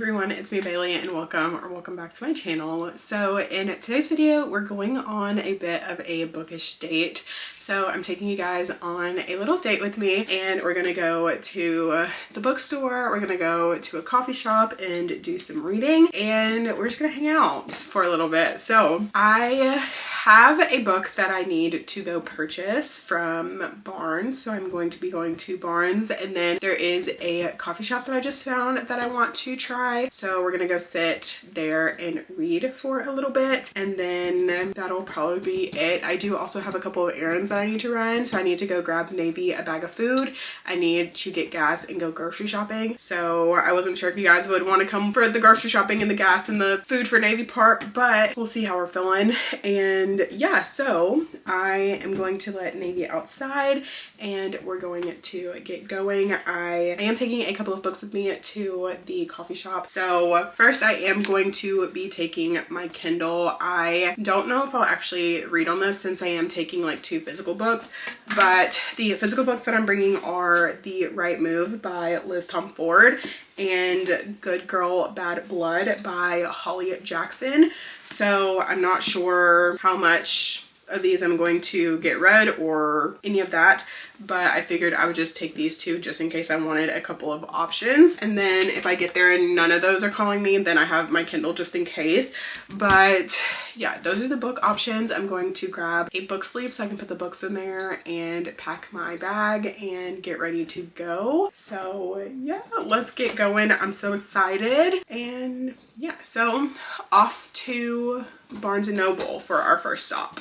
Everyone, it's me Bailey and welcome back to my channel. So in today's video we're going on a bit of a bookish date. So I'm taking you guys on a little date with me and we're gonna go to the bookstore, we're gonna go to a coffee shop and do some reading, and we're just gonna hang out for a little bit. So I have a book that I need to go purchase from Barnes, so I'm going to be going to Barnes, and then there is a coffee shop that I just found that I want to try, so we're gonna go sit there and read for a little bit, and then that'll probably be it. I do also have a couple of errands that I need to run, so I need to go grab Navy a bag of food, I need to get gas and go grocery shopping. So I wasn't sure if you guys would want to come for the grocery shopping and the gas and the food for Navy part, but we'll see how we're feeling. And yeah, so I am going to let Navy outside and we're going to get going. I am taking a couple of books with me to the coffee shop. So first I am going to be taking my Kindle. I don't know if I'll actually read on this since I am taking like 2 physical books, but the physical books that I'm bringing are The Right Move by Liz Tom Ford and Good Girl Bad Blood by Holly Jackson. So I'm not sure how much of these I'm going to get read or any of that, but I figured I would just take these 2 just in case I wanted a couple of options, and then if I get there and none of those are calling me, then I have my Kindle just in case. But yeah, those are the book options. I'm going to grab a book sleeve so I can put the books in there and pack my bag and get ready to go. So yeah, let's get going. I'm so excited. And yeah, so off to Barnes & Noble for our first stop.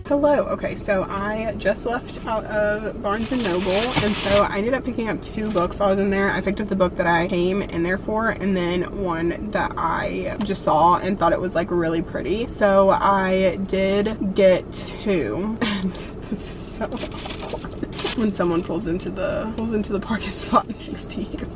Hello. Okay, so I just left out of Barnes & Noble, and so I ended up picking up 2 books while I was in there. I picked up the book that I came in there for, and then one that I just saw and thought it was like really pretty. So I did get 2, and this is so awkward when someone pulls into the parking spot next to you.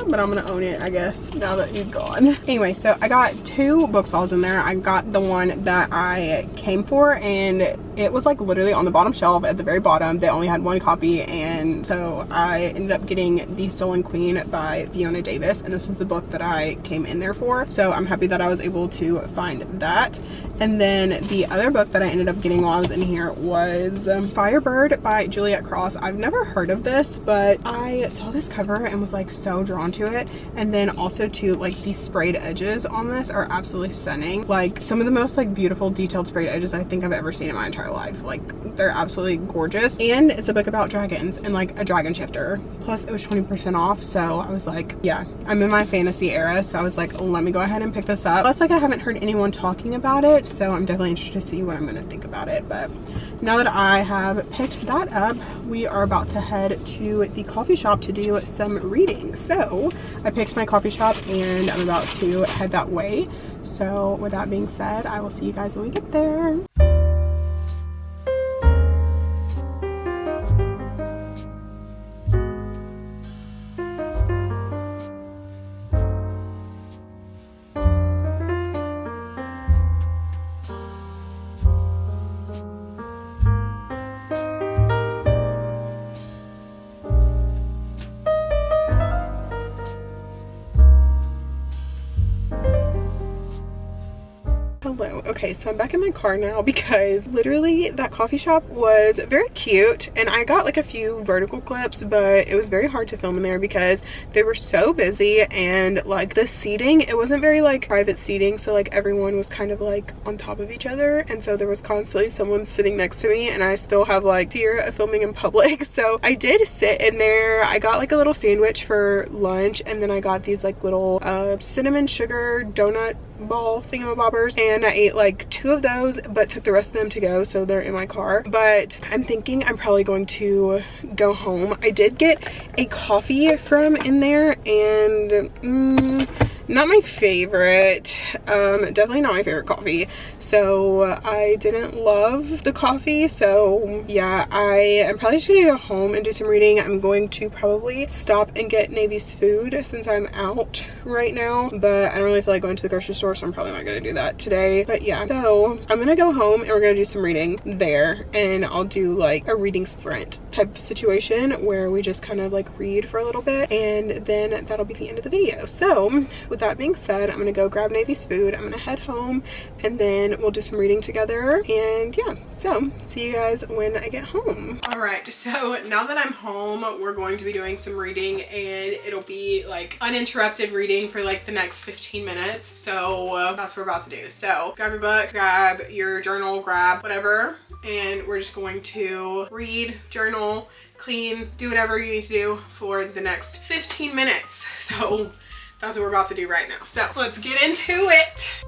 But I'm gonna own it, I guess, now that he's gone. Anyway, so I got 2 book stalls in there. I got the one that I came for, and it was like literally on the bottom shelf at the very bottom. They only had 1 copy, and so I ended up getting The Stolen Queen by Fiona Davis, and this was the book that I came in there for. So I'm happy that I was able to find that. And then the other book that I ended up getting while I was in here was Firebird by Juliet Cross. I've never heard of this, but I saw this cover and was like so drawn to it. And then also too, like these sprayed edges on this are absolutely stunning. Like some of the most like beautiful detailed sprayed edges I think I've ever seen in my entire entire life. Like, they're absolutely gorgeous. And it's a book about dragons and like a dragon shifter. Plus it was 20% off. So I was like, yeah, I'm in my fantasy era. So I was like, let me go ahead and pick this up. Plus, like, I haven't heard anyone talking about it. So I'm definitely interested to see what I'm gonna think about it. But now that I have picked that up, we are about to head to the coffee shop to do some reading. So I picked my coffee shop and I'm about to head that way. So with that being said, I will see you guys when we get there. Hello. Okay, so I'm back in my car now because literally that coffee shop was very cute and I got like a few vertical clips, but it was very hard to film in there because they were so busy, and like the seating, it wasn't very like private seating, so like everyone was kind of like on top of each other, and so there was constantly someone sitting next to me, and I still have like fear of filming in public. So I did sit in there. I got like a little sandwich for lunch, and then I got these like little cinnamon sugar donut ball thingamabobbers, and I ate like 2 of those but took the rest of them to go, so they're in my car. But I'm thinking I'm probably going to go home. I did get a coffee from in there, and not my favorite, definitely not my favorite coffee, so I didn't love the coffee. So yeah, I am probably just gonna go home and do some reading. I'm going to probably stop and get Navy's food since I'm out right now, but I don't really feel like going to the grocery store, so I'm probably not gonna do that today. But yeah, so I'm gonna go home and we're gonna do some reading there, and I'll do like a reading sprint type of situation where we just kind of like read for a little bit, and then that'll be the end of the video. So with that being said, I'm gonna go grab Navy's food, I'm gonna head home, and then we'll do some reading together. And yeah, so see you guys when I get home. All right, so now that I'm home, we're going to be doing some reading, and it'll be like uninterrupted reading for like the next 15 minutes. So that's what we're about to do. So grab your book, grab your journal, grab whatever, and we're just going to read, journal, clean, do whatever you need to do for the next 15 minutes. So that's what we're about to do right now. So let's get into it.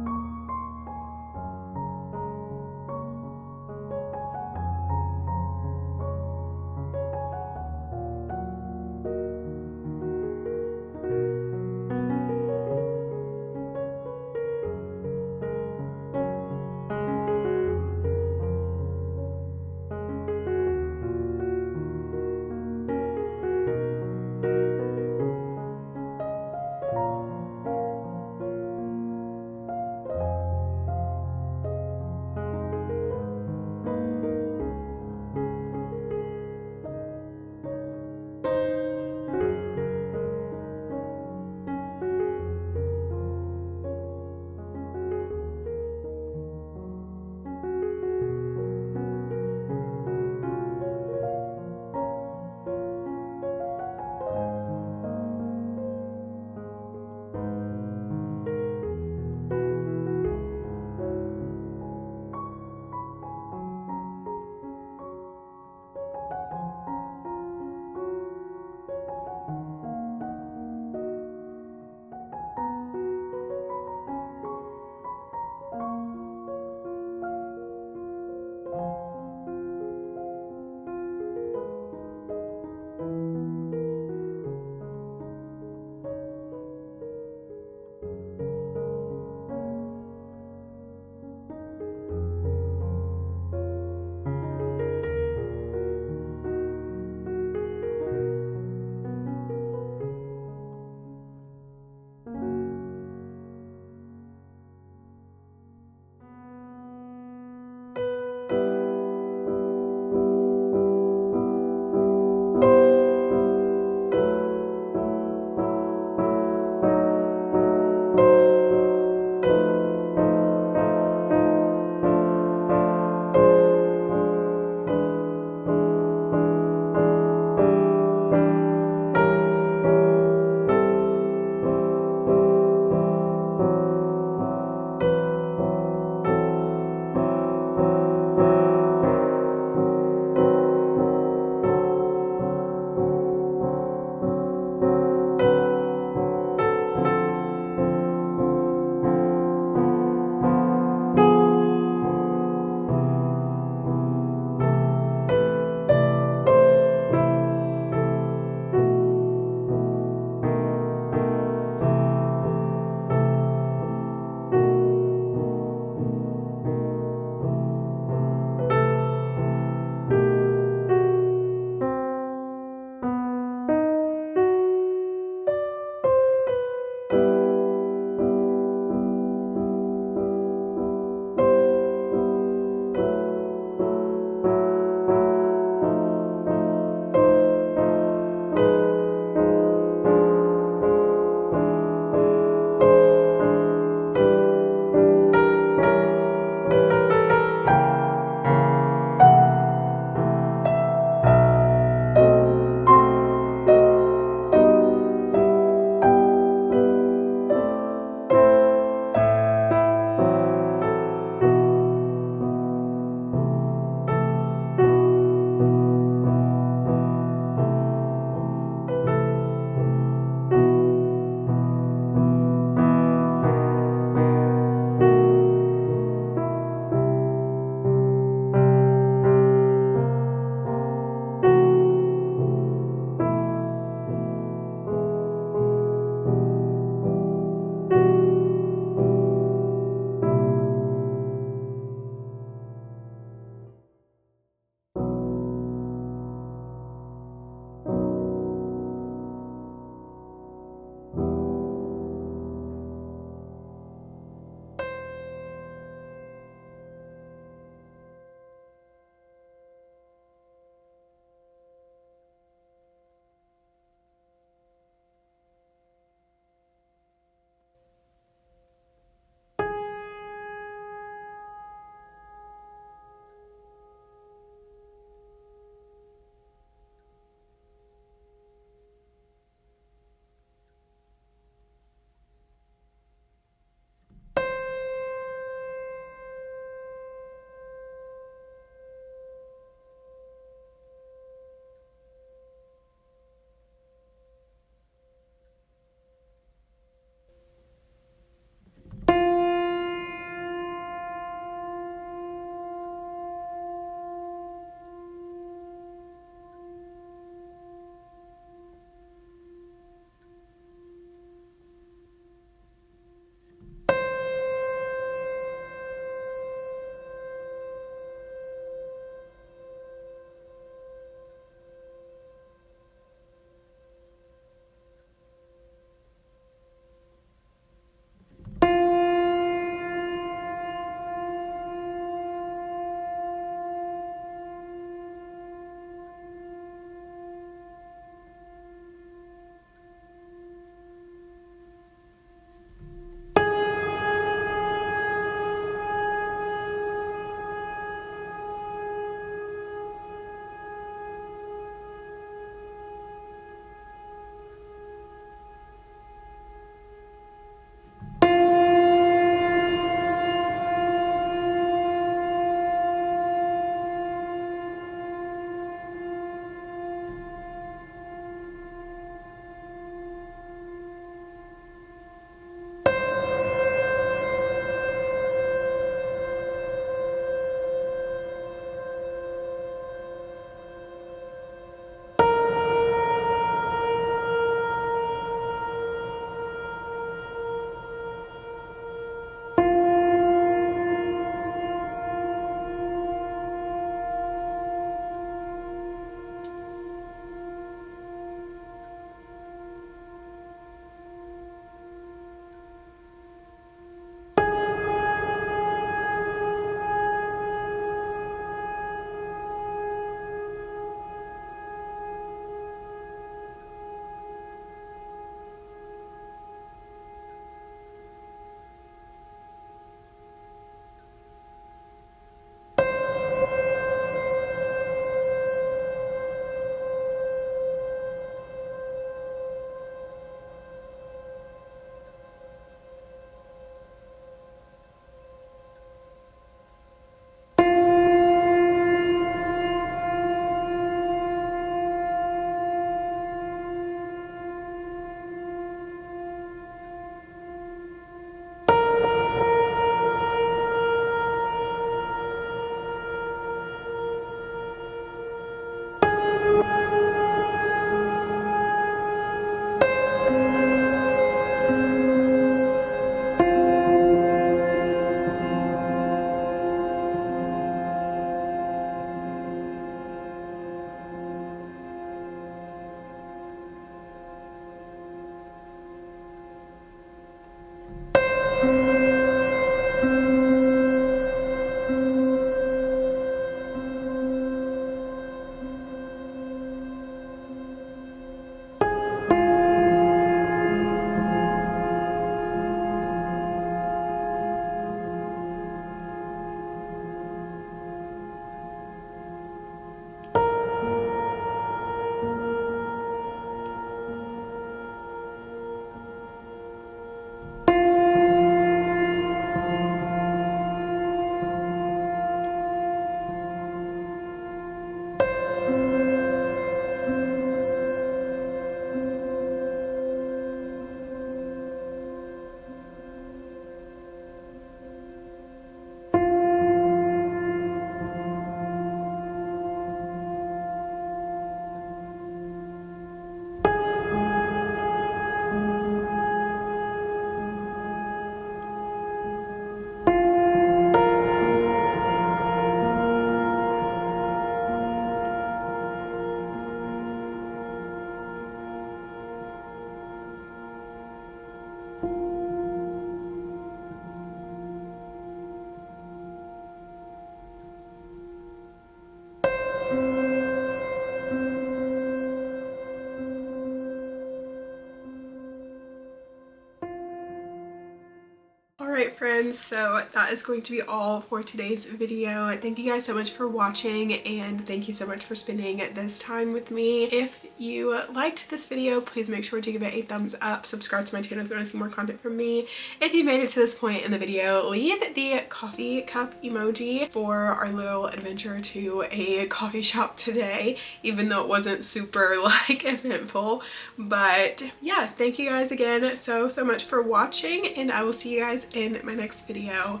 Alright friends, so that is going to be all for today's video. Thank you guys so much for watching, and thank you so much for spending this time with me. If you liked this video, please make sure to give it a thumbs up, subscribe to my channel if you want to see more content from me. If you made it to this point in the video, leave the coffee cup emoji for our little adventure to a coffee shop today, even though it wasn't super like eventful. But yeah, thank you guys again so much for watching, and I will see you guys in my next video.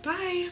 Bye!